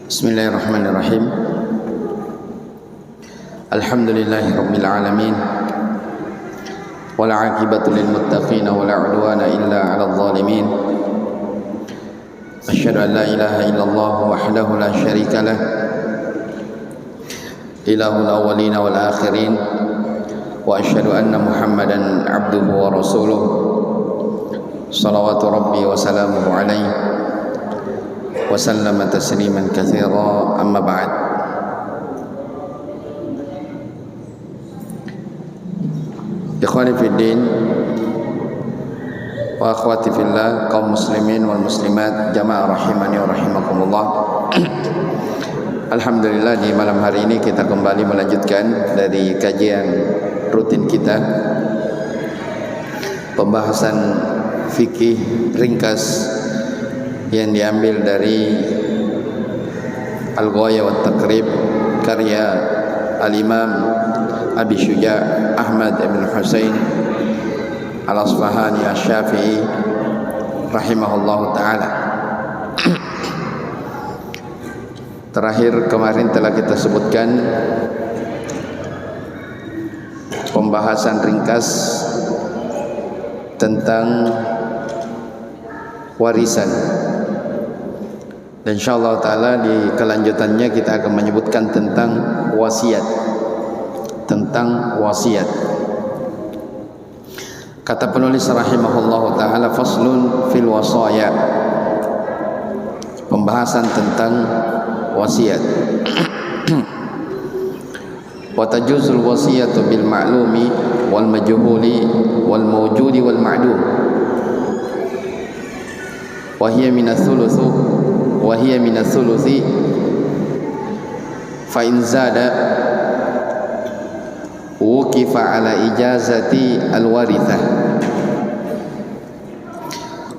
Bismillahirrahmanirrahim. Alhamdulillahi rabbil alamin. Wal 'aqibatu lil muttaqin wa la 'udwana illa 'alal zalimin. Asyhadu an la ilaha illallah wahdahu la syarika lah. Ilahul awwalin wal akhirin. Wa asyhadu anna Muhammadan 'abduhu wa rasuluh. Shalawatu rabbi wa salamuhu alaihi wa sallama tasliman katsira, amma ba'd. Ikhwani fid din wa akhwati fillah, kaum muslimin wal muslimat, jamaah rahimani wa rahimakumullah. Alhamdulillah, di malam hari ini kita kembali melanjutkan dari kajian rutin kita, pembahasan fikih ringkas yang diambil dari Al-Ghayah wa Taqrib karya Al-Imam Abi Syuja' Ahmad ibn Husain Al-Asfahani Asy-Syafi'i rahimahullahu ta'ala. Terakhir kemarin telah kita sebutkan pembahasan ringkas tentang warisan. Dan insyaallah ta'ala di kelanjutannya kita akan menyebutkan tentang wasiat. Tentang wasiat. Kata penulis rahimahullahu ta'ala, faslun fil wasaya. Pembahasan tentang wasiat. Wa tajuzul wasiyatu bil ma'lumi wal majhuli wal mawjudi wal ma'dum. Wa hiya min ath-thuluthi fa in zada wuqifa ala ijazati al-warithah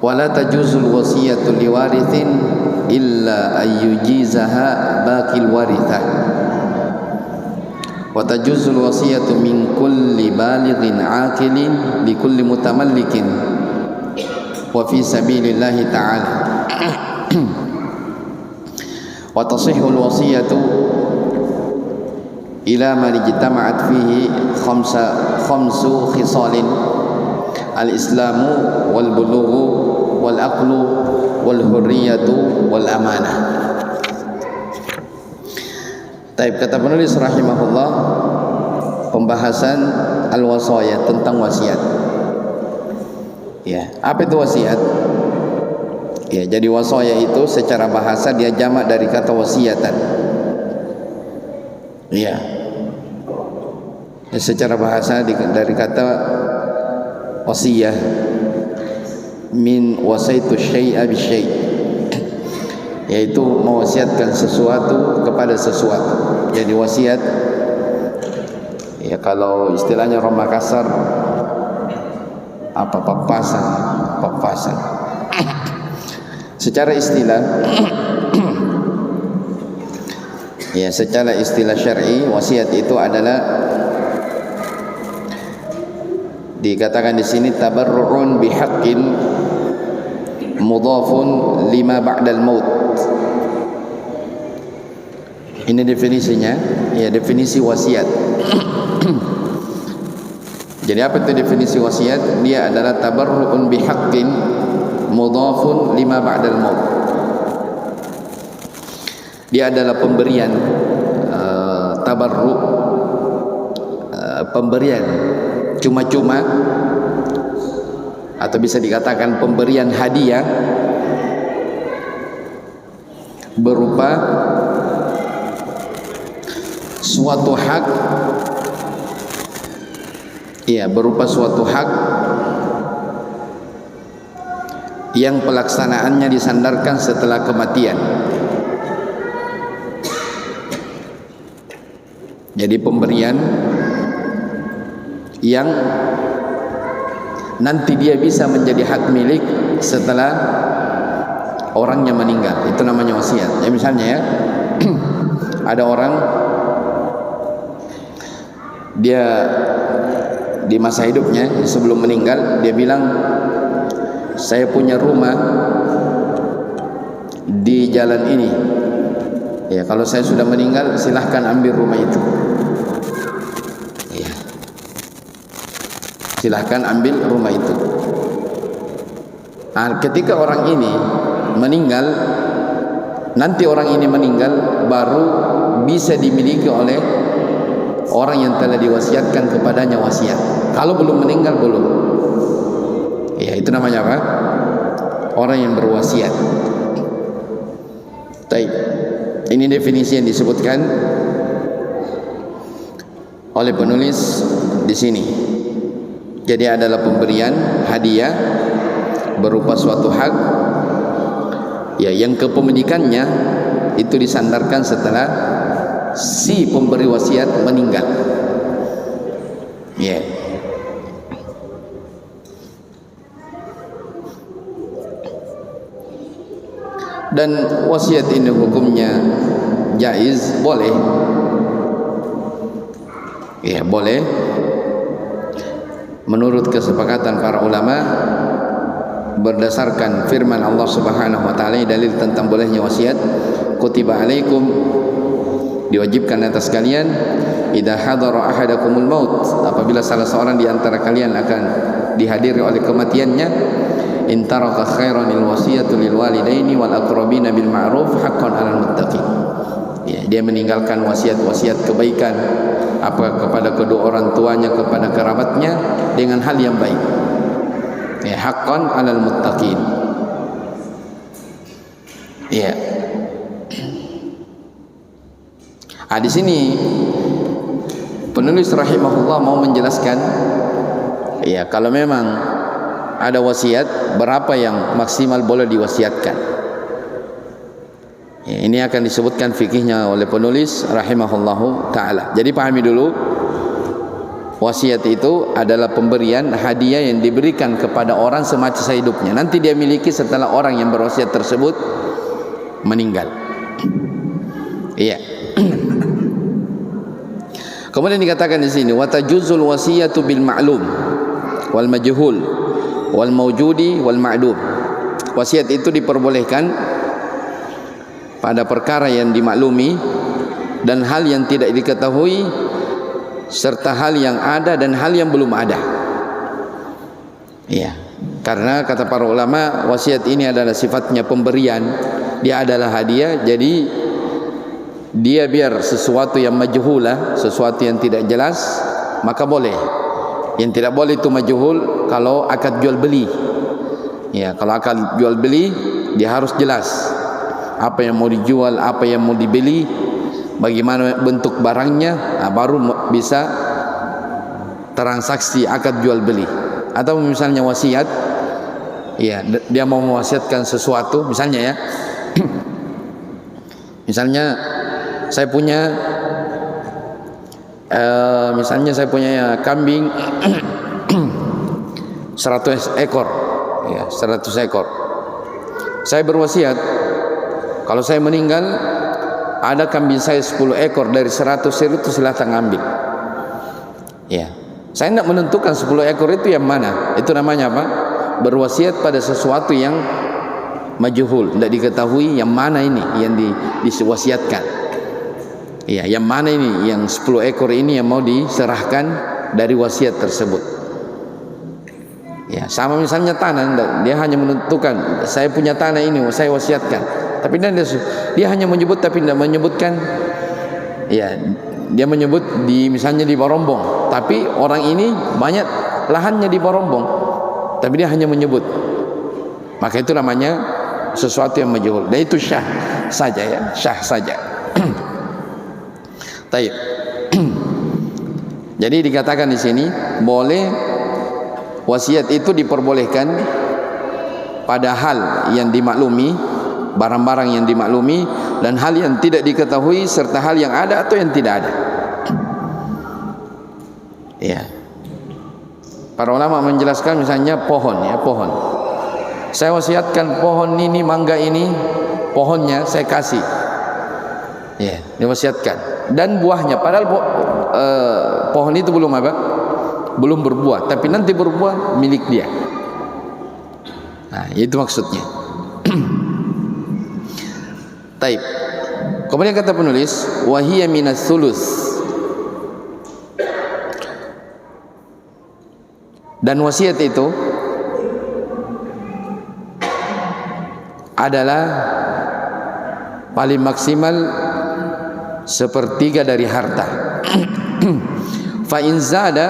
wa la tajuzul wasiyatu liwarithin illa ayyujizaha baqil warithah wa tajuzul wasiyatu min kulli balighin aqilin li kulli mutamallikin wa fi sabilillahi ta'ala wa tasihhul wasiyatu ila man ijtama'at fihi khamsu khisalin al-islamu wal bulughu wal aqlu wal hurriyatu wal amanah. Taib, kata penulis rahimahullah, pembahasan al-wasaya, tentang wasiat. Ya, apa itu wasiat? Ya, jadi wasaya itu secara bahasa dia jamak dari kata wasiatan. Ya. Secara bahasa dari kata wasiyah, min wasaitu syai'a bi syai', yaitu mewasiatkan sesuatu kepada sesuatu. Jadi wasiat, ya kalau istilahnya orang Makassar, apa, papasan. Secara istilah ya, secara istilah syar'i, wasiat itu adalah dikatakan di sini tabarru'un bihaqqin mudhafun lima ba'dal maut. Ini definisinya, ya, definisi wasiat. Jadi apa itu definisi wasiat? Dia adalah tabarru'un bihaqqin mudhafun lima ba'dal maut. Dia adalah pemberian tabarru', pemberian cuma-cuma, atau bisa dikatakan pemberian hadiah berupa suatu hak, ya, berupa suatu hak yang pelaksanaannya disandarkan setelah kematian. Jadi pemberian yang nanti dia bisa menjadi hak milik setelah orangnya meninggal, itu namanya wasiat. Ya misalnya ya, ada orang dia di masa hidupnya sebelum meninggal dia bilang, saya punya rumah di jalan ini, ya kalau saya sudah meninggal silahkan ambil rumah itu, ya silahkan ambil rumah itu. Nah, ketika orang ini meninggal, nanti orang ini meninggal baru bisa dimiliki oleh orang yang telah diwasiatkan kepadanya wasiat. Kalau belum meninggal belum. Ya, itu namanya apa? Orang yang berwasiat. Baik. Ini definisi yang disebutkan oleh penulis di sini. Jadi adalah pemberian hadiah berupa suatu hak, ya, yang kepemilikannya itu disandarkan setelah si pemberi wasiat meninggal. Ya. Dan wasiat ini hukumnya jaiz, boleh. Ya, boleh. Menurut kesepakatan para ulama berdasarkan firman Allah Subhanahu wa taala, dalil tentang bolehnya wasiat, kutiba alaikum, diwajibkan atas kalian, idza hadara ahadakumul maut, apabila salah seorang di antara kalian akan dihadiri oleh kematiannya, in taraka khairan lil wasiyatu lil walidaini wal aqrabina bil ma'ruf haqqan 'alal muttaqin. Ya, dia meninggalkan wasiat-wasiat kebaikan apa kepada kedua orang tuanya, kepada kerabatnya dengan hal yang baik. Ya, haqqan 'alal muttaqin. Ya. Di sini penulis rahimahullah mau menjelaskan, ya, kalau memang ada wasiat, berapa yang maksimal boleh diwasiatkan. Ya, ini akan disebutkan fikihnya oleh penulis rahimahullahu ta'ala. Jadi pahami dulu, wasiat itu adalah pemberian hadiah yang diberikan kepada orang semasa hidupnya. Nanti dia miliki setelah orang yang berwasiat tersebut meninggal. Iya. Kemudian dikatakan di sini, wa tajuzul wasiyatu bil ma'lum wal majhul wal mawjudi wal ma'dum. Wasiat itu diperbolehkan pada perkara yang dimaklumi dan hal yang tidak diketahui, serta hal yang ada dan hal yang belum ada. Iya. Karena kata para ulama, wasiat ini adalah sifatnya pemberian, dia adalah hadiah, jadi dia biar sesuatu yang majhulah, sesuatu yang tidak jelas, maka boleh. Yang tidak boleh itu majhul kalau akad jual beli. Ya, kalau akad jual beli dia harus jelas apa yang mau dijual, apa yang mau dibeli, bagaimana bentuk barangnya, baru bisa transaksi akad jual beli. Atau misalnya wasiat, ya, dia mau mewasiatkan sesuatu, misalnya ya, misalnya saya punya kambing 100 ekor, ya, 100 ekor. Saya berwasiat, kalau saya meninggal ada kambing saya 10 ekor dari 100 itu silahkan ambil. Ya, saya tidak menentukan 10 ekor itu yang mana. Itu namanya apa? Berwasiat pada sesuatu yang majhul, tidak diketahui yang mana ini yang diwasiatkan. Ya, yang mana ini yang 10 ekor ini yang mau diserahkan dari wasiat tersebut. Ya, sama misalnya tanah, dia hanya menentukan saya punya tanah ini saya wasiatkan. Tapi dia hanya menyebut tapi tidak menyebutkan, ya, dia menyebut misalnya di Barombong, tapi orang ini banyak lahannya di Barombong, tapi dia hanya menyebut, maka itu namanya sesuatu yang majhul. Dan itu syah saja, ya, syah saja. Taib. Jadi dikatakan di sini boleh wasiat itu diperbolehkan pada hal yang dimaklumi, barang-barang yang dimaklumi, dan hal yang tidak diketahui, serta hal yang ada atau yang tidak ada. Ya. Para ulama menjelaskan misalnya pohon, ya, pohon. Saya wasiatkan pohon ini, mangga ini, pohonnya saya kasih. Ya, diwasiatkan. Dan buahnya, padahal pohon itu belum apa? Belum berbuah, tapi nanti berbuah milik dia. Nah, itu maksudnya. Taib. Kemudian kata penulis, wahiyya minas sulus. Dan wasiat itu adalah paling maksimal sepertiga dari harta. Fa in zada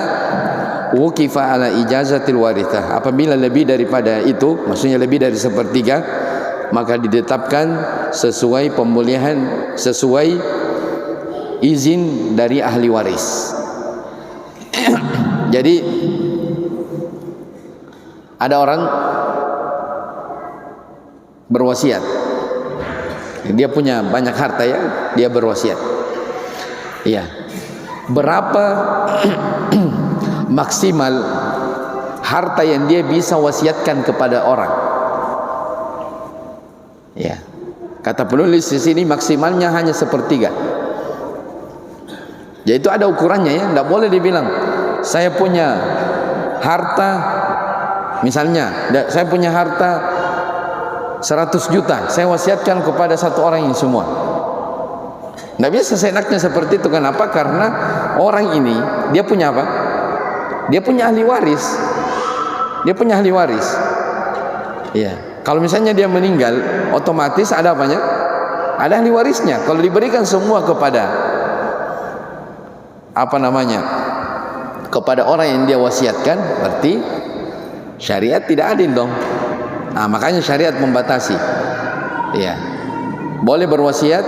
wukifa ala ijazatil warithah. Apabila lebih daripada itu, maksudnya lebih dari sepertiga, maka ditetapkan sesuai pemulihan, sesuai izin dari ahli waris. Jadi ada orang berwasiat, dia punya banyak harta, ya, dia berwasiat. Iya. Berapa maksimal harta yang dia bisa wasiatkan kepada orang? Ya. Kata penulis di sini maksimalnya hanya sepertiga. Yaitu ada ukurannya, ya, tidak boleh dibilang saya punya harta, misalnya saya punya harta 100 juta, saya wasiatkan kepada satu orang ini semua. Tidak bisa seenaknya seperti itu. Kenapa? Karena orang ini dia punya apa? Dia punya ahli waris. Dia punya ahli waris. Iya. Kalau misalnya dia meninggal, otomatis ada apanya? Ada ahli warisnya. Kalau diberikan semua kepada apa namanya? Kepada orang yang dia wasiatkan, berarti syariat tidak adil dong. Nah, makanya syariat membatasi. Iya. Boleh berwasiat,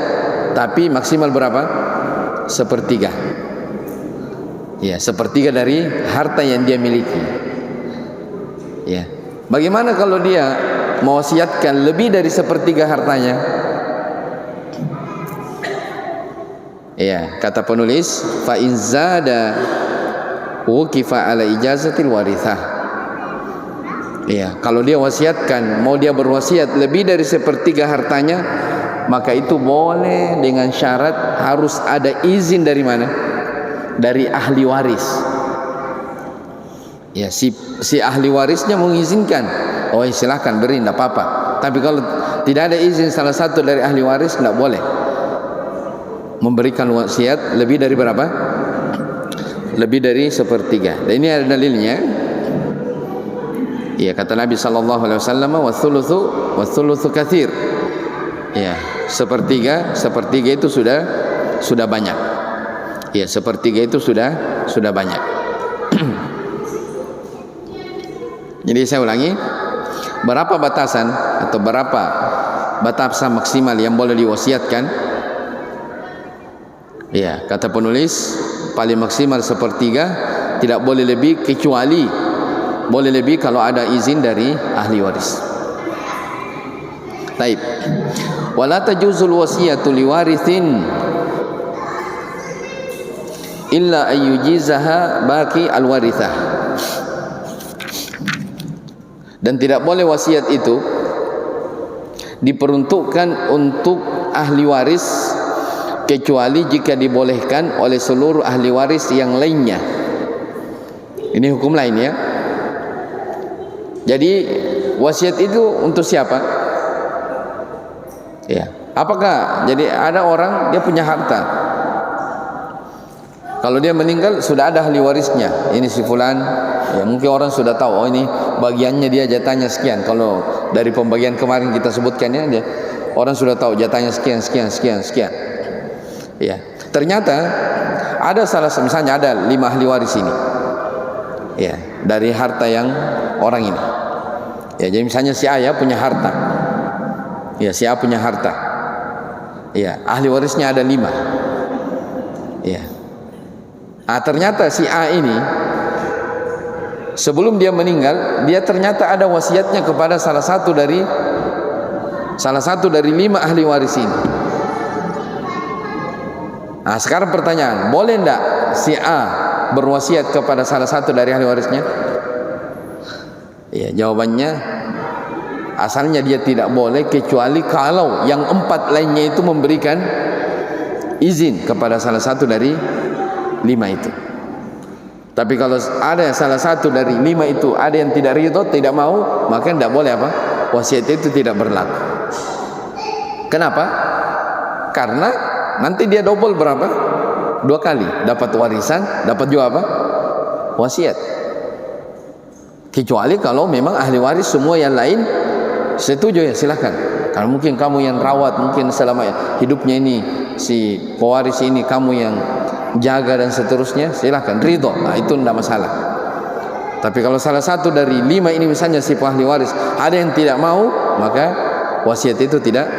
tapi maksimal berapa? Sepertiga. Ya, sepertiga dari harta yang dia miliki. Ya. Bagaimana kalau dia mewasiatkan lebih dari sepertiga hartanya? Ya, kata penulis, fa in zada wukifa ala ijazatil warithah. Ya, kalau dia wasiatkan, mau dia berwasiat lebih dari sepertiga hartanya, maka itu boleh dengan syarat harus ada izin dari mana? Dari ahli waris. Ya, si ahli warisnya mengizinkan, oh silahkan beri, tidak apa-apa. Tapi kalau tidak ada izin salah satu dari ahli waris, tidak boleh memberikan wasiat lebih dari berapa? Lebih dari sepertiga. Dan ini ada dalilnya. Ya, kata Nabi sallallahu alaihi wasallam, wa thuluthu katsir. Ya, sepertiga itu sudah banyak. Ya, sepertiga itu sudah banyak. Jadi saya ulangi, berapa batasan atau berapa batasan maksimal yang boleh diwasiatkan? Ya, kata penulis paling maksimal sepertiga, tidak boleh lebih, kecuali boleh lebih kalau ada izin dari ahli waris. Taib. Wala tajuzul wasiyatu liwarithin illa ayyujizaha baqi alwarithah. Dan tidak boleh wasiat itu diperuntukkan untuk ahli waris kecuali jika dibolehkan oleh seluruh ahli waris yang lainnya. Ini hukum lain, ya. Jadi wasiat itu untuk siapa? Ya. Apakah jadi ada orang dia punya harta, kalau dia meninggal sudah ada ahli warisnya, ini si fulan, ya mungkin orang sudah tahu, oh ini bagiannya dia, jatahnya sekian. Kalau dari pembagian kemarin kita sebutkan, ya, dia, orang sudah tahu jatahnya sekian. Ya, ternyata ada misalnya ada 5 ahli waris ini, ya, dari harta yang orang ini. Ya, jadi misalnya si A, ya, punya harta, ya, si A punya harta, ya, ahli warisnya ada 5, ya. Ternyata si A ini sebelum dia meninggal, dia ternyata ada wasiatnya kepada salah satu dari 5 ahli waris ini. Nah, sekarang pertanyaan, boleh enggak si A berwasiat kepada salah satu dari ahli warisnya? Ya, jawabannya asalnya dia tidak boleh, kecuali kalau yang 4 lainnya itu memberikan izin kepada salah satu dari 5 itu. Tapi kalau ada salah satu dari 5 itu ada yang tidak ridho, tidak mau, maka tidak boleh apa? Wasiat itu tidak berlaku. Kenapa? Karena nanti dia double berapa? 2 kali, dapat warisan, dapat juga apa? Wasiat. Kecuali kalau memang ahli waris semua yang lain setuju, ya silahkan. Kalau mungkin kamu yang rawat, mungkin selama hidupnya ini si pewaris ini kamu yang jaga dan seterusnya, silahkan, ridho. Nah, itu tidak masalah. Tapi kalau salah satu dari 5 ini misalnya si ahli waris ada yang tidak mau, maka wasiat itu tidak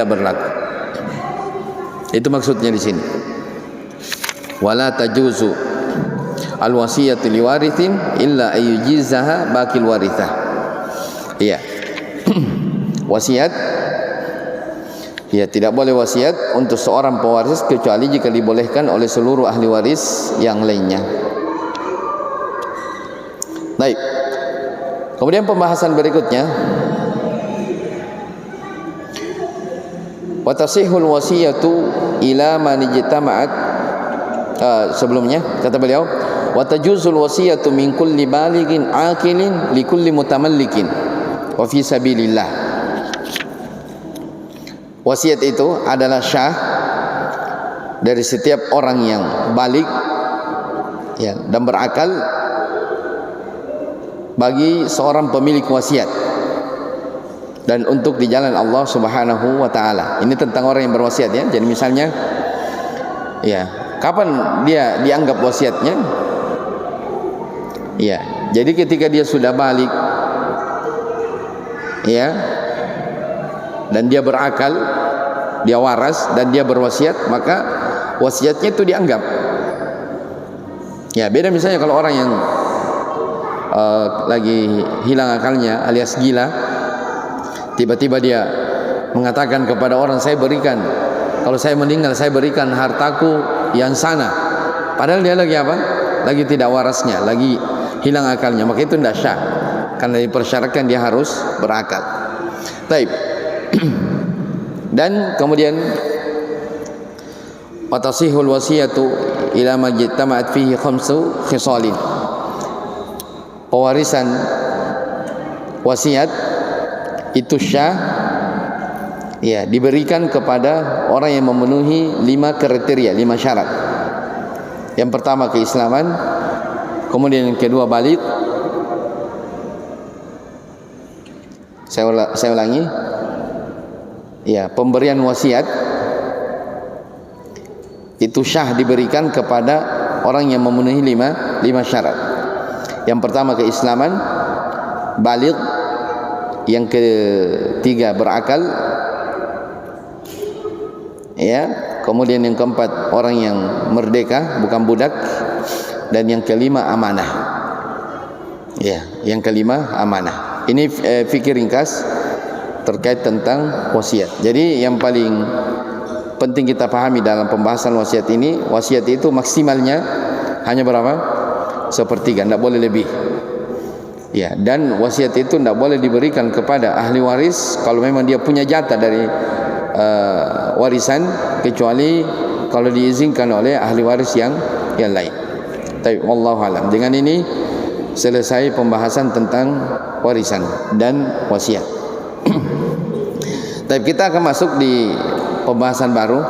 berlaku. Itu maksudnya di sini. Wala tajuzu al-wasiyatu liwarithin illa ayyujizaha baqil warithah. Iya. Wasiat, ya, tidak boleh wasiat untuk seorang pewaris kecuali jika dibolehkan oleh seluruh ahli waris yang lainnya. Baik. Kemudian pembahasan berikutnya, wa tasihhul wasiyatu ila man ijtama'at. Sebelumnya kata beliau, wa tajuzul wasiyatu min kulli balighin aqilin li kulli mutamallikin wa fi sabilillah. Wasiat itu adalah syah dari setiap orang yang balik, ya, dan berakal bagi seorang pemilik wasiat dan untuk di jalan Allah Subhanahu wa taala. Ini tentang orang yang berwasiat, ya. Jadi misalnya, ya, kapan dia dianggap wasiatnya? Ya, jadi ketika dia sudah balik, ya, dan dia berakal, dia waras dan dia berwasiat, maka wasiatnya itu dianggap. Ya, beda misalnya kalau orang yang lagi hilang akalnya alias gila, tiba-tiba dia mengatakan kepada orang, saya berikan, kalau saya meninggal saya berikan hartaku yang sana, padahal dia lagi apa? Lagi tidak warasnya, lagi hilang akalnya, maka itu tidak syah, karena dipersyaratkan dia harus berakal. Baik. Dan kemudian watasihul wasiyatu ila majtama'at fihi khamsu khisalin. Pewarisan wasiat itu syah, ya, diberikan kepada orang yang memenuhi 5 kriteria, 5 syarat. Yang pertama keislaman, kemudian yang kedua balik. Saya ulangi. Ya, pemberian wasiat itu syah diberikan kepada orang yang memenuhi 5 syarat. Yang pertama keislaman, baligh, yang ketiga berakal, ya, kemudian yang keempat orang yang merdeka, bukan budak, dan yang kelima amanah. Ya, yang kelima amanah. Ini fikir ringkas terkait tentang wasiat. Jadi yang paling penting kita pahami dalam pembahasan wasiat ini, wasiat itu maksimalnya hanya berapa? Sepertiga, tidak boleh lebih. Ya, dan wasiat itu tidak boleh diberikan kepada ahli waris kalau memang dia punya jatah dari warisan, kecuali kalau diizinkan oleh ahli waris yang lain. Tapi wallahu alam. Dengan ini selesai pembahasan tentang warisan dan wasiat. Tapi kita akan masuk di pembahasan baru.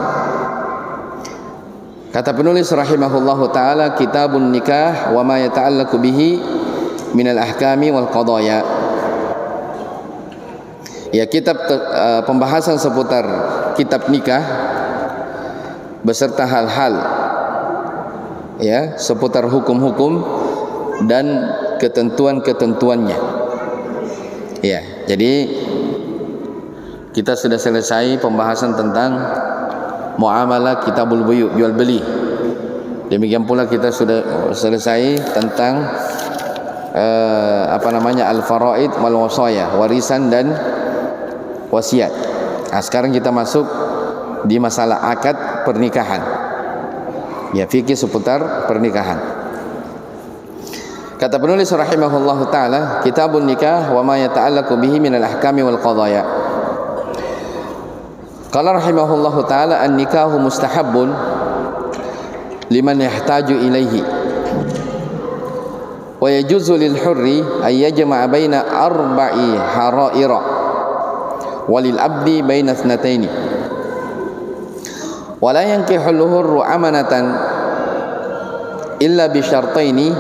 Kata penulis rahimahullahu taala, kitabun nikah wa ma yata'allaqu bihi minal ahkami wal qadaya. Ya, kitab pembahasan seputar kitab nikah beserta hal-hal, ya, seputar hukum-hukum dan ketentuan-ketentuannya. Ya, jadi kita sudah selesai pembahasan tentang muamalah kitabul buyu, jual beli. Demikian pula kita sudah selesai tentang al-faraid wal wasaya, warisan dan wasiat. Nah, sekarang kita masuk di masalah akad pernikahan. Ya, fikih seputar pernikahan. Kata penulis rahimahullahu taala, Kitabun Nikah wa ma yata'allaqu bihi min al-ahkami wal qadaya. Qala rahimahullahu taala, an-nikahu mustahabbun liman yahtaju ilaihi wa yajuzu lil hurri ay yajma'a baina arba'i hara'ira wa lil abdi baina ithnataini wa la yankihu al-hurru amanatan illa bi syartaini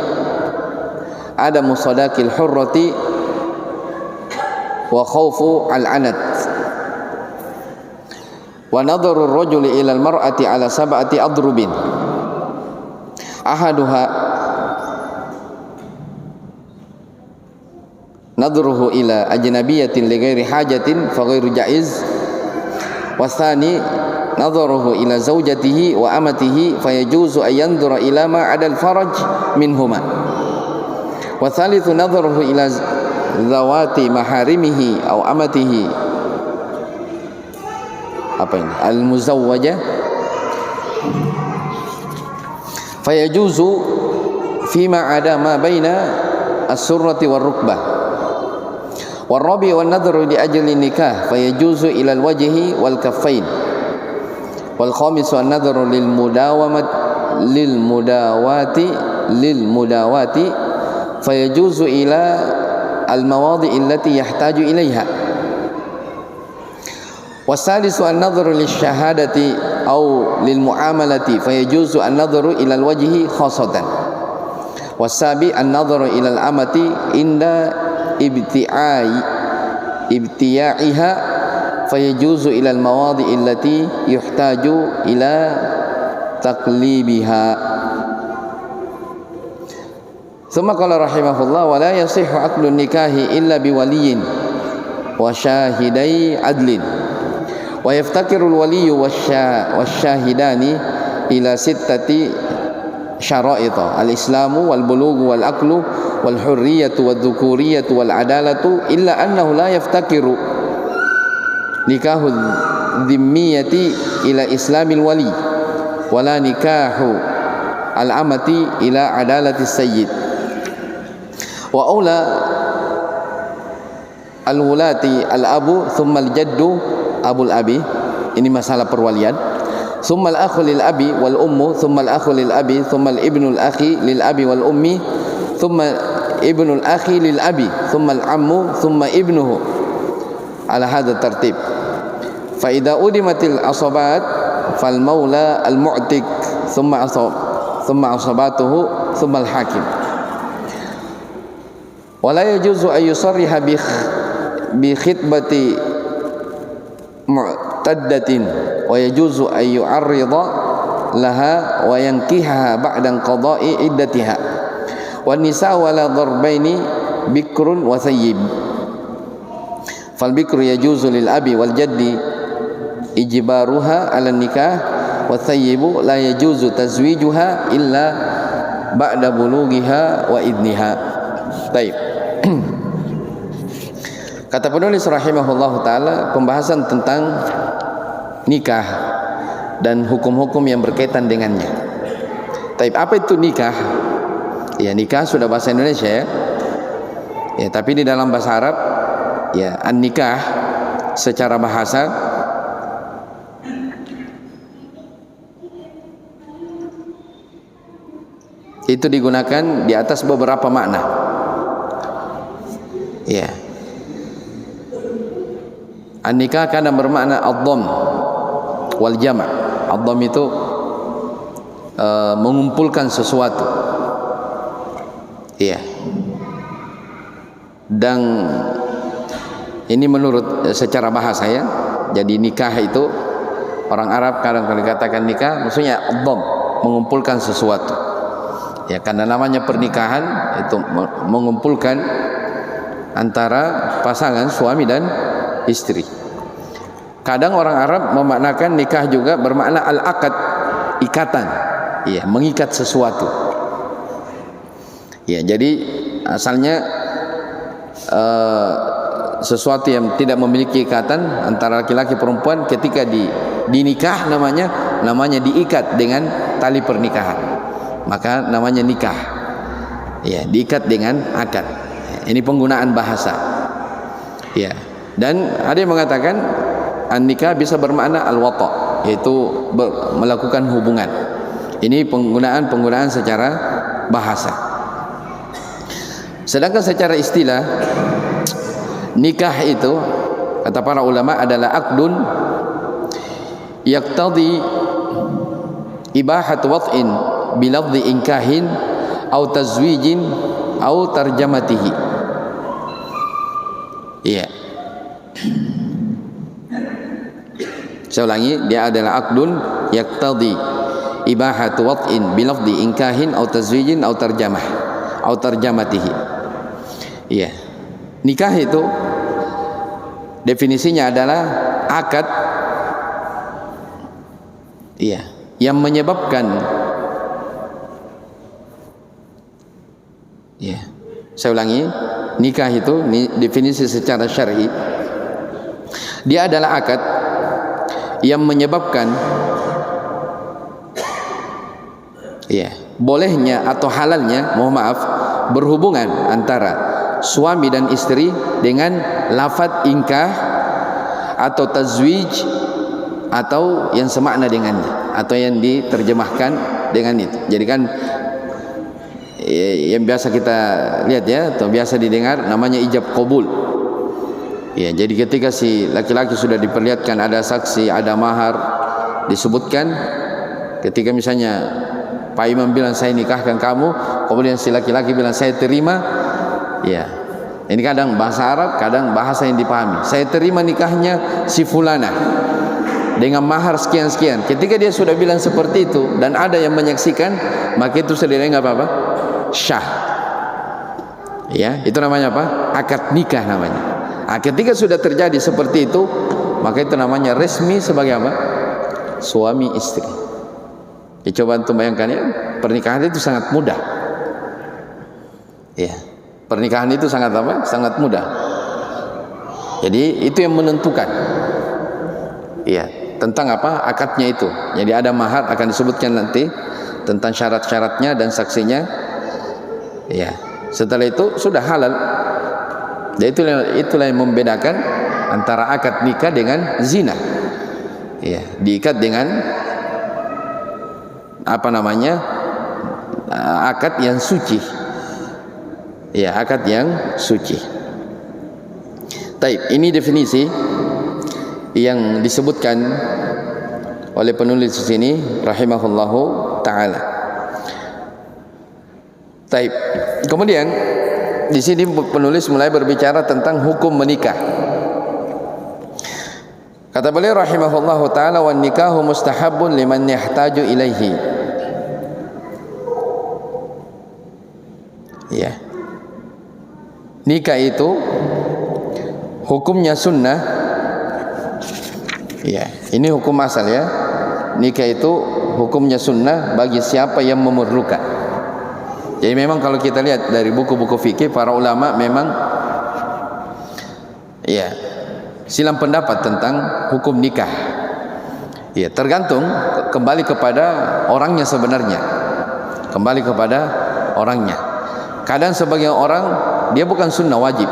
adamu sadaqil hurrati wa khawfu al-anat wa nadharu ar-rajuli ila al-mar'ati ala sab'ati adrubin ahaduha nadruhu ila ajnabiyatin li ghairi hajatin fa ghairu jaiz wa thani nadruhu ila zawjatihi wa amatihi fa yajuzu ay yanzura ila ma adal faraj minhuma wa thalithu nadruhu ila zawati maharimihi aw amatihi apa ini al-muzawwajah fa yajuzu fima ada ma baina as-surrati war-rukbah war-rabi wan-nadhru li ajli nikah fa yajuzu ila al-wajhi wal-kaffain wal-khamisu an-nadhru lil mudawati fa yajuzu ila al-mawadi' allati yahtaju ilaiha wasalisu an-nadhru lisyahadati au lil muamalati fa yajuzu an-nadhru ila al-wajhi khassatan wasabi an-nadhru ila al-amati inda ibtiya'iha fa yajuzu ila al-mawadi' allati yuhtaju ila taqlibiha. Thumma qala rahimahullah wa la yasihhu aqlu nikahi illa biwaliyin wa syahidai adlin wa yaftakiru al-waliyyu wasyahidani ila sittati syara'ita al-islamu wal bulughu wal aqlu wal hurriyatu wal dhukuriyatu wal adalatu illa annahu la yaftakiru nikahu dhimmiyati ila islamil wali wala nikahu al-amati ila adalati sayyid wa aula al-wulati al-abu thumma al-jaddu abul abi, ini masalah perwalian. Thumma al-akhu lil abi wal ummu, thumma al-akhu lil abi, thumma al-ibnu al-akhi lil abi wal ummi, thumma ibnu al-akhi lil abi, thumma al-ammu, thumma ibnuhu ala hadha tartib. Fa idza udimatil asabat fal maula al-mu'tik thumma asabatuhu thumma al-hakim. Wa la yajuzu an yusarriha bi khitbati mu'taddatin wa yajuzu an yu'arrida laha wa yankihaha ba'da qada'i iddatiha wan nisa wala darbaini bikrun wa thayyib fal bikru yajuzu lil abi wal jaddi ijbaruha 'ala nikah wa thayyibu la yajuzu tazwijuha illa ba'da bulughiha wa idniha. Baik. Kata penulis rahimahullahu taala, pembahasan tentang nikah dan hukum-hukum yang berkaitan dengannya. Tapi apa itu nikah? Ya, nikah sudah bahasa Indonesia ya. Ya, tapi di dalam bahasa Arab ya an-nikah secara bahasa itu digunakan di atas beberapa makna. Ya. An-nikah kadang bermakna ad-dhamm wal jama'. Ad-dhamm itu mengumpulkan sesuatu. Iya. Dan ini menurut secara bahasa ya. Jadi nikah itu orang Arab kadang dikatakan nikah maksudnya ad-dhamm, mengumpulkan sesuatu. Ya, karena namanya pernikahan itu mengumpulkan antara pasangan suami dan istri. Kadang orang Arab memaknakan nikah juga bermakna al-aqad, ikatan. Ya, mengikat sesuatu. Ya, jadi asalnya sesuatu yang tidak memiliki ikatan antara laki-laki perempuan, ketika dinikah namanya diikat dengan tali pernikahan, maka namanya nikah. Ya, diikat dengan akad. Ini penggunaan bahasa. Ya. Dan ada yang mengatakan an-nikah bisa bermakna al-wata', yaitu melakukan hubungan. Ini penggunaan secara bahasa. Sedangkan secara istilah, nikah itu kata para ulama adalah aqdun yaqtadi ibahat wat'in bilafzi inkahin au tazwijin au tarjamatihi. Iya. Saya ulangi, dia adalah aqdun yaqtadi ibahat wat'in bilafzi inkahin au tazwijin au tarjamah au tarjamatihi. Iya. Nikah itu definisinya adalah akad, iya, yang menyebabkan, ya, saya ulangi, nikah itu definisi secara syar'i, dia adalah akad yang menyebabkan, ya, bolehnya atau halalnya, mohon maaf, berhubungan antara suami dan istri dengan lafaz inkah atau tazwij atau yang semakna dengannya, atau yang diterjemahkan dengan itu. Jadi kan yang biasa kita lihat ya, atau biasa didengar, namanya ijab qabul. Ya, jadi ketika si laki-laki sudah diperlihatkan ada saksi, ada mahar disebutkan, ketika misalnya Pak Imam bilang saya nikahkan kamu, kemudian si laki-laki bilang saya terima, ya, ini kadang bahasa Arab, kadang bahasa yang dipahami. Saya terima nikahnya si fulana dengan mahar sekian-sekian. Ketika dia sudah bilang seperti itu dan ada yang menyaksikan, maka itu sendiri enggak apa-apa, syah. Ya, itu namanya apa? Akad nikah namanya. Nah, ketika sudah terjadi seperti itu, maka itu namanya resmi sebagai apa? Suami istri. Ya, coba untuk bayangkan ya, pernikahan itu sangat mudah. Ya, pernikahan itu sangat apa? Sangat mudah. Jadi itu yang menentukan. Ya, tentang apa? Akadnya itu. Jadi ada mahar, akan disebutkan nanti tentang syarat-syaratnya dan saksinya. Ya, setelah itu sudah halal. Dan itulah yang membedakan antara akad nikah dengan zina. Ya, diikat dengan apa namanya? Akad yang suci. Ya, akad yang suci. Taib, ini definisi yang disebutkan oleh penulis di sini rahimahullahu taala. Taib. Kemudian di sini penulis mulai berbicara tentang hukum menikah. Kata beliau rahimahullahu taala, wan nikahu mustahabun liman yahtaju ilaihi. Ya. Nikah itu hukumnya sunnah. Ya, ini hukum asal ya. Nikah itu hukumnya sunnah bagi siapa yang memerlukan. Jadi memang kalau kita lihat dari buku-buku fikih, para ulama memang ya silang pendapat tentang hukum nikah. Ya, tergantung kembali kepada orangnya sebenarnya. Kembali kepada orangnya. Kadang sebagian orang dia bukan sunnah, wajib.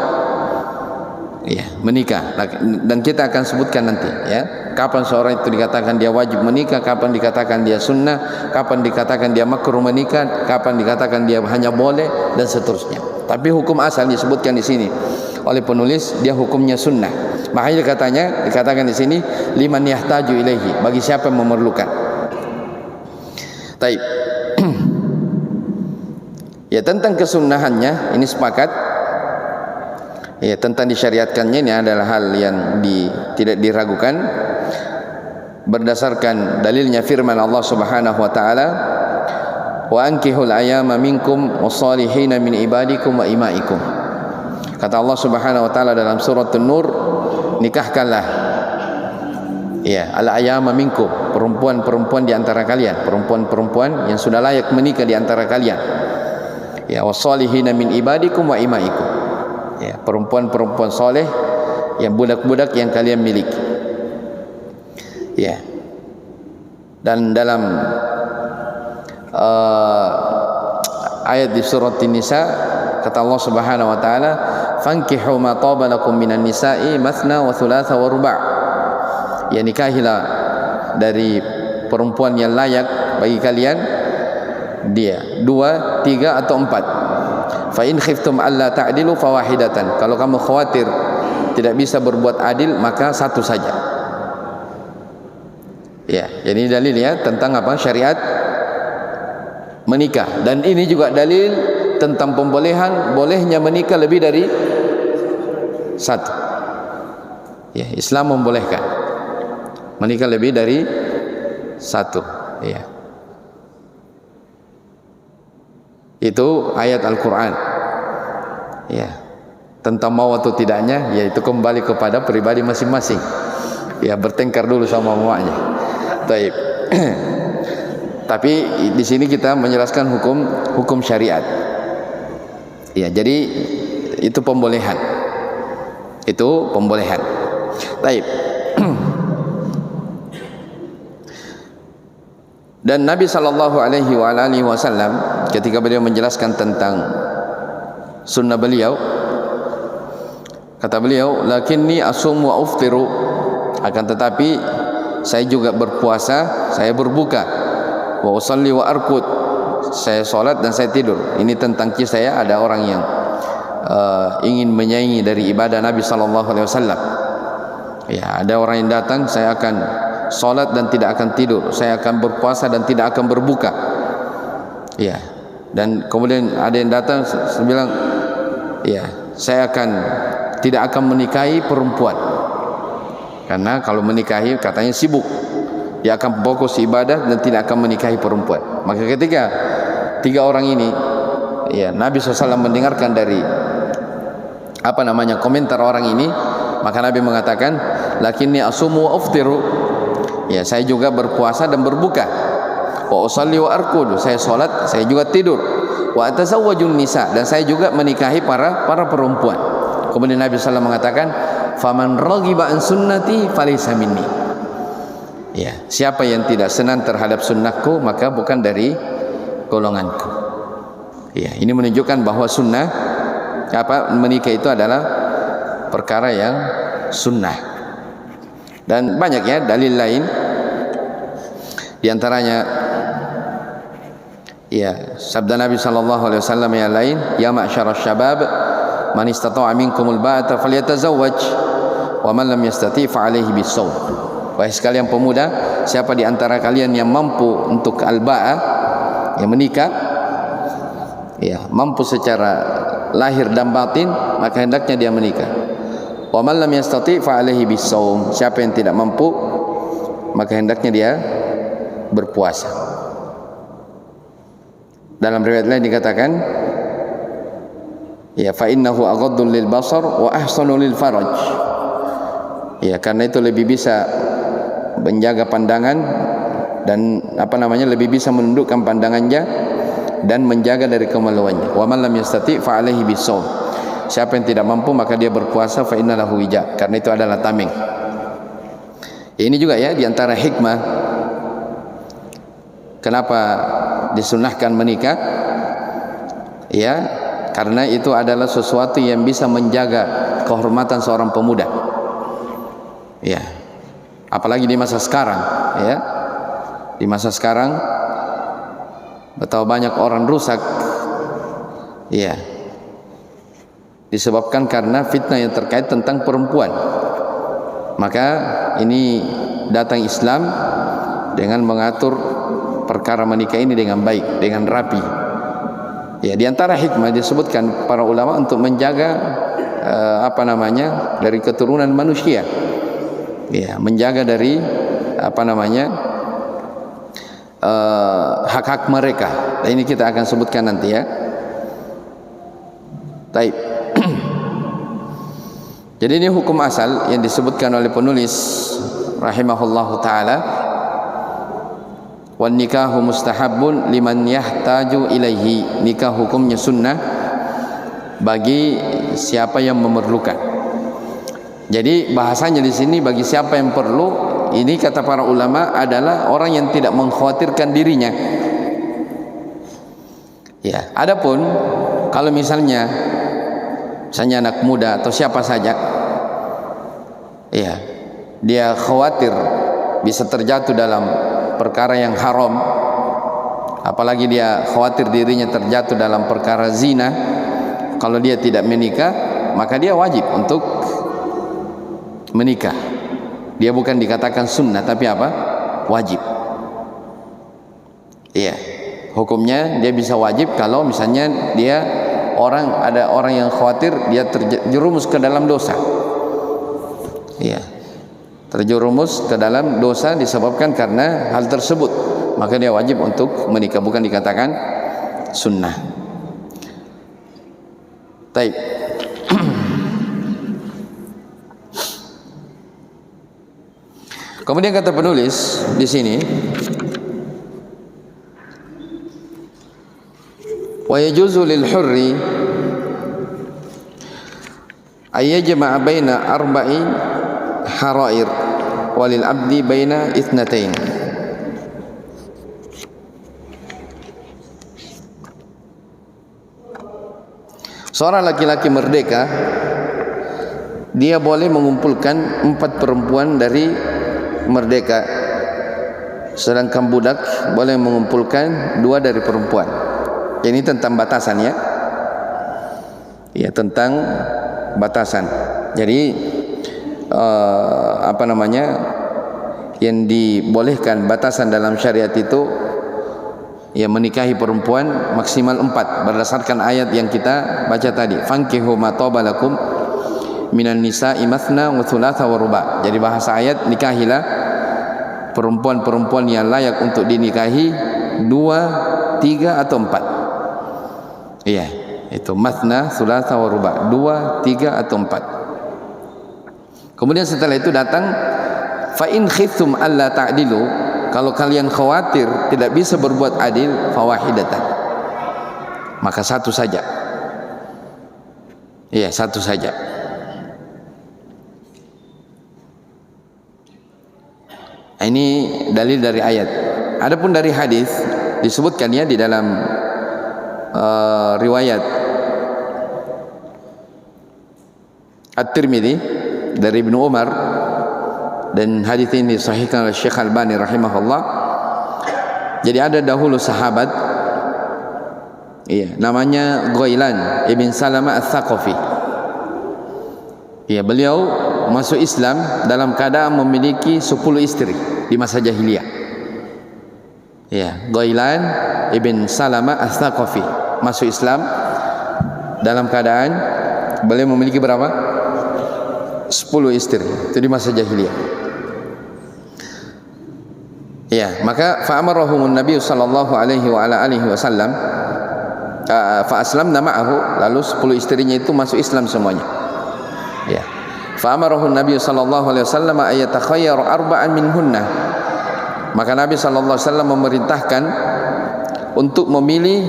Ya, menikah. Dan kita akan sebutkan nanti ya, kapan seorang itu dikatakan dia wajib menikah, kapan dikatakan dia sunnah, kapan dikatakan dia makruh menikah, kapan dikatakan dia hanya boleh, dan seterusnya. Tapi hukum asal disebutkan di sini oleh penulis, dia hukumnya sunnah. Makanya dikatakan di sini liman yahtaju ilaihi, bagi siapa yang memerlukan. Taib. Ya, tentang kesunnahannya ini sepakat. Ya, tentang disyariatkannya ini adalah hal yang tidak diragukan berdasarkan dalilnya firman Allah Subhanahu wa taala, wa ankihul ayama minkum wassalihina min ibadikum wa imaikum. Kata Allah Subhanahu wa taala dalam surat An-Nur, nikahkanlah ya al-ayama minkum, perempuan-perempuan di antara kalian, perempuan-perempuan yang sudah layak menikah di antara kalian. Ya, wassalihina min ibadikum wa imaikum. Ya, perempuan-perempuan soleh, yang budak-budak yang kalian miliki. Ya. Dan dalam ayat di surat An-Nisa kata Allah Subhanahu wa taala, fankihu ma taba lakum minan nisa'i mathna wa thulatha wa ruba'. Ya, nikahilah dari perempuan yang layak bagi kalian, dia 2, 3 atau 4. Fa in khiftum alla ta'dilu fawahidatan. Kalau kamu khawatir tidak bisa berbuat adil, maka satu saja. Ya, jadi dalil ya tentang apa? Syariat menikah. Dan ini juga dalil tentang pembolehan bolehnya menikah lebih dari satu. Ya, Islam membolehkan menikah lebih dari satu. Ya. Itu ayat Al-Quran. Ya. Tentang mau atau tidaknya, yaitu kembali kepada pribadi masing-masing. Ya, bertengkar dulu sama mamanya. Baik. Tapi di sini kita menjelaskan hukum syariat. Ya, jadi itu pembolehan. Itu pembolehan. Baik. Dan Nabi sallallahu alaihi wasallam ketika beliau menjelaskan tentang sunnah beliau, kata beliau, lakinni asum wa uftiru, akan tetapi saya juga berpuasa, saya berbuka, wa usalli wa arqud, saya salat dan saya tidur. Ini tentang kisah ya, ada orang yang ingin menyaingi dari ibadah Nabi sallallahu alaihi wasallam. Ya, ada orang yang datang, saya akan salat dan tidak akan tidur, saya akan berpuasa dan tidak akan berbuka. Ya. Dan kemudian ada yang datang bilang, ya, saya tidak akan menikahi perempuan. Karena kalau menikahi katanya sibuk, dia akan fokus ibadah dan tidak akan menikahi perempuan. Maka ketika tiga orang ini, ya, Nabi SAW mendengarkan dari komentar orang ini, maka Nabi mengatakan, lakinni asumu wa uftiru, ya, saya juga berpuasa dan berbuka, wa usalli wa arqud, saya salat, saya juga tidur, wa atazawwajun nisa, dan saya juga menikahi para perempuan. Kemudian Nabi SAW mengatakan, faman raghiba an sunnati falaysa minni. Ya, siapa yang tidak senang terhadap sunnahku, maka bukan dari golonganku. Ya, ini menunjukkan bahwa sunnah menikah itu adalah perkara yang sunnah. Dan banyak ya dalil lain, di antaranya ya sabda Nabi sallallahu alaihi wasallam yang lain, ya ma'syarasy syabab man istata'a minkumul ba'ata falyatazawwaj wa man lam yastati' fa 'alaihi bis-shaum. Wahai sekalian pemuda, siapa di antara kalian yang mampu untuk al-ba'ah, yang menikah, ya, mampu secara lahir dan batin, maka hendaknya dia menikah. Wa man lam yastati' fa 'alaihi bis-shaum. Siapa yang tidak mampu, maka hendaknya dia berpuasa. Dalam riwayat lain dikatakan, ya, fa innahu aghaddu lil basar wa ahsanu lil faraj. Ya, karena itu lebih bisa menjaga pandangan dan lebih bisa menundukkan pandangannya dan menjaga dari kemaluannya. Wa man lam yastati' fa 'alaihi bis-shaum. Siapa yang tidak mampu maka dia berpuasa, fa inna lahu wija, karena itu adalah tameng. Ya, ini juga ya di antara hikmah kenapa disunahkan menikah, ya, karena itu adalah sesuatu yang bisa menjaga kehormatan seorang pemuda. Ya, apalagi di masa sekarang, ya, di masa sekarang betapa banyak orang rusak, ya, disebabkan karena fitnah yang terkait tentang perempuan. Maka ini datang Islam dengan mengatur perkara menikah ini dengan baik, dengan rapi. Ya, di antara hikmah disebutkan para ulama untuk menjaga dari keturunan manusia. Ya, menjaga dari hak-hak mereka. Nah, ini kita akan sebutkan nanti ya. Baik. Jadi ini hukum asal yang disebutkan oleh penulis rahimahullahu taala. Wan nikahu mustahabun liman yahtaju ilaihi. Nikah hukumnya sunnah bagi siapa yang memerlukan. Jadi bahasanya di sini bagi siapa yang perlu, ini kata para ulama adalah orang yang tidak mengkhawatirkan dirinya. Ya, adapun kalau misalnya anak muda atau siapa saja, ya, dia khawatir bisa terjatuh dalam perkara yang haram, apalagi dia khawatir dirinya terjatuh dalam perkara zina, kalau dia tidak menikah maka dia wajib untuk menikah. Dia bukan dikatakan sunnah tapi apa? Wajib. Iya, hukumnya dia bisa wajib kalau misalnya dia ada orang yang khawatir dia terjerumus ke dalam dosa. Iya, terjerumus ke dalam dosa disebabkan karena hal tersebut, maka dia wajib untuk menikah, bukan dikatakan sunnah. Baik. Kemudian kata penulis di sini, wa yajuzu lil hurri ay yajma'a baina arba'i harair walil abdi baina itsnatain. Seorang laki-laki merdeka dia boleh mengumpulkan 4 perempuan dari merdeka, sedangkan budak boleh mengumpulkan 2 dari perempuan. Ini tentang batasan, ya. Ya, tentang batasan. Jadi yang dibolehkan batasan dalam syariat itu ya menikahi perempuan maksimal 4 berdasarkan ayat yang kita baca tadi, fankihu ma taba lakum minan nisa'i mathna wa thulatha wa ruba'. Jadi bahasa ayat, nikahilah perempuan-perempuan yang layak untuk dinikahi 2, 3 atau 4. Iya, itu mathna, thulatha wa ruba', 2, 3 atau 4. Kemudian setelah itu datang fa in khiftum alla ta'dilu, kalau kalian khawatir tidak bisa berbuat adil, fawahidatan, maka 1 saja. Iya, 1 saja. Ini dalil dari ayat. Adapun dari hadis disebutkan ya di dalam riwayat At-Tirmidzi dari Ibnu Umar, dan hadis ini disahihkan oleh Syekh Albani rahimahullah. Jadi ada dahulu sahabat, iya, namanya Ghailan ibn Salamah Ats-Tsaqafi. Iya, beliau masuk Islam dalam keadaan memiliki 10 istri di masa jahiliyah. Iya, Ghailan ibn Salamah Ats-Tsaqafi masuk Islam dalam keadaan beliau memiliki berapa? 10 istri, itu di masa jahiliyah. Ya, maka fa'amarahumun Nabi sallallahu alaihi wa ala alihi wasallam fa aslamna ma'ahu, lalu 10 istrinya itu masuk Islam semuanya. Ya. Fa'amarahun Nabi sallallahu alaihi wasallam ay yatakhayyara arba'an minhunna. Maka Nabi sallallahu alaihi wasallam memerintahkan untuk memilih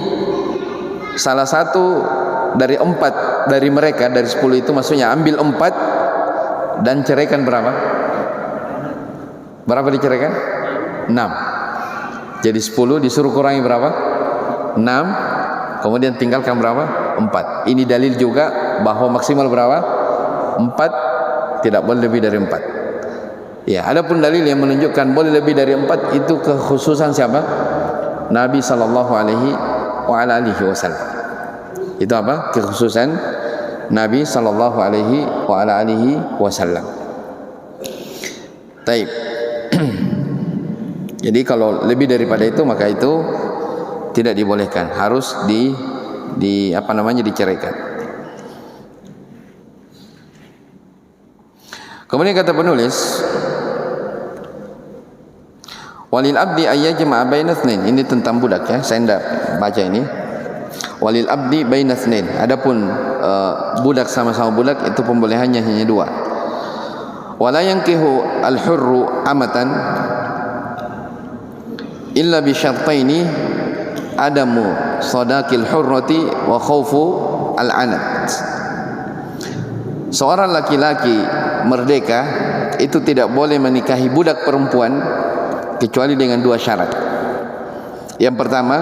salah satu dari 4 dari mereka, dari 10 itu maksudnya ambil 4 dan ceraikan berapa? Berapa diceraikan? 6. Jadi 10 disuruh kurangi berapa? 6. Kemudian tinggalkan berapa? 4. Ini dalil juga bahwa maksimal berapa? 4, tidak boleh lebih dari 4. Ya, adapun dalil yang menunjukkan boleh lebih dari 4 itu kekhususan siapa? Nabi sallallahu alaihi wa ala alihi wasallam. Itu apa? Kekhususan Nabi sallallahu alaihi wa ala alihi wasallam. Taib. Jadi kalau lebih daripada itu maka itu tidak dibolehkan, harus diceraikan. Kemudian kata penulis, walil abdi ayyajma'a baina itsnain. Ini tentang budak ya, saya tidak baca ini. Walil abdi baina itsnain. Adapun budak sama-sama budak itu pembolehannya hanya 2. Wala yankihu al-hurru amatan illa bi syartaini adamu sadaqil hurrati wa khaufu al-anat. Seorang laki-laki merdeka itu tidak boleh menikahi budak perempuan kecuali dengan dua syarat. Yang pertama,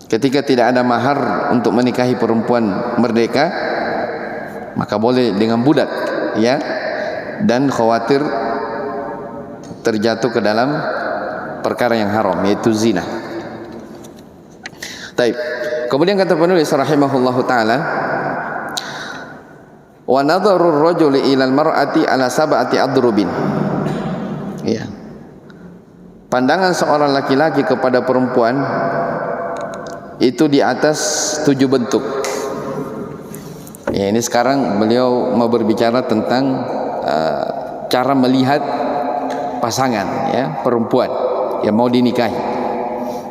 ketika tidak ada mahar untuk menikahi perempuan merdeka, maka boleh dengan budak, ya, dan khawatir terjatuh ke dalam perkara yang haram, yaitu zina. Taib. Kemudian kata penulis rahimahullahu taala, wa nadharur rajuli ilal mar'ati ala sab'ati adrubin. Ya. Pandangan seorang laki-laki kepada perempuan itu di atas 7 bentuk. Ya, ini sekarang beliau mau berbicara tentang cara melihat pasangan, ya, perempuan yang mau dinikahi.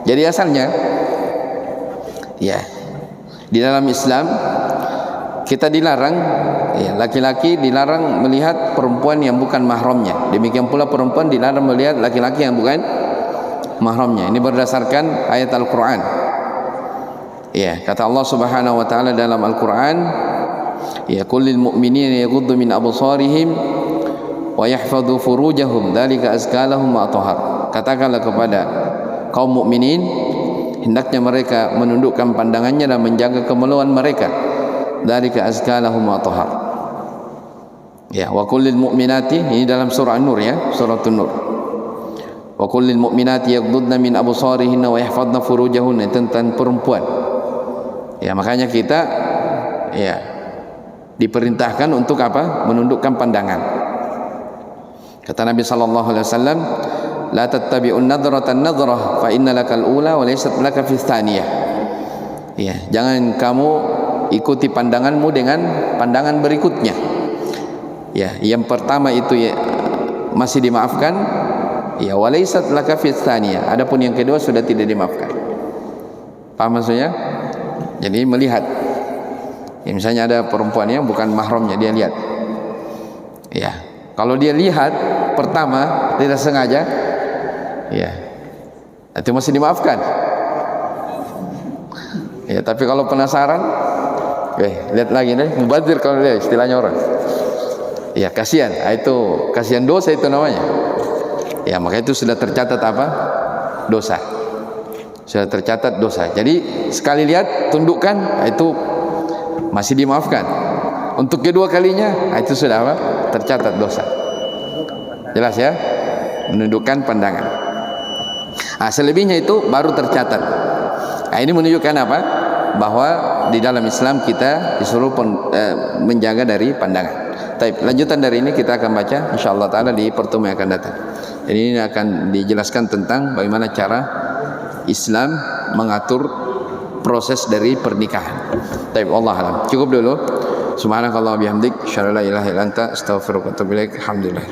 Jadi asalnya, ya, di dalam Islam kita dilarang, ya, laki-laki dilarang melihat perempuan yang bukan mahramnya. Demikian pula perempuan dilarang melihat laki-laki yang bukan mahramnya. Ini berdasarkan ayat Al-Quran. Ya, kata Allah Subhanahu wa taala dalam Al-Quran, ya, kullil mu'minina yaghuddu min absarihim wa yahfadhu furujahum dzalika azka lahum wa athhar. Katakanlah kepada kaum mukminin, hendaknya mereka menundukkan pandangannya dan menjaga kemaluan mereka. Dzalika azka lahum wa athhar. Ya, wa kullil mu'minati, ini dalam surah An-Nur, ya, surah An-Nur. Wa kullil mu'minati yaghuddna min absarihinna wa yahfadna furujahunna, tentang perempuan. Ya, makanya kita, ya, diperintahkan untuk apa? Menundukkan pandangan. Kata Nabi sallallahu alaihi wasallam, la tattabi'un nadratan nadrah fa inna lakal ula wa laysat laka fi tsaniyah. Ya, jangan kamu ikuti pandanganmu dengan pandangan berikutnya. Ya, yang pertama itu, ya, masih dimaafkan, ya, wa laysat laka fi tsaniyah. Adapun yang kedua sudah tidak dimaafkan. Paham maksudnya? Jadi melihat, ya, misalnya ada perempuan yang bukan mahramnya, dia lihat, ya, kalau dia lihat pertama tidak sengaja, ya, itu masih dimaafkan. Ya, tapi kalau penasaran, lihat lagi deh, mubazir kalau dia, istilahnya orang. Ya, kasihan, itu kasihan dosa itu namanya. Ya, maka itu sudah tercatat apa? Dosa. Sudah tercatat dosa. Jadi sekali lihat, tundukkan, itu masih dimaafkan. Untuk kedua kalinya, itu sudah apa? Tercatat dosa. Jelas, ya? Menundukkan pandangan. Nah, selebihnya itu baru tercatat. Nah, ini menunjukkan apa? Bahwa di dalam Islam kita disuruh menjaga dari pandangan. Baik, lanjutan dari ini kita akan baca insyaallah taala di pertemuan yang akan datang. Jadi ini akan dijelaskan tentang bagaimana cara Islam mengatur proses dari pernikahan. Baik, wallahu alam. Cukup dulu. Subhanakallah bihamdik, syarra la ilaha illa anta, astaghfiruka wa atubu ilaik. Alhamdulillah.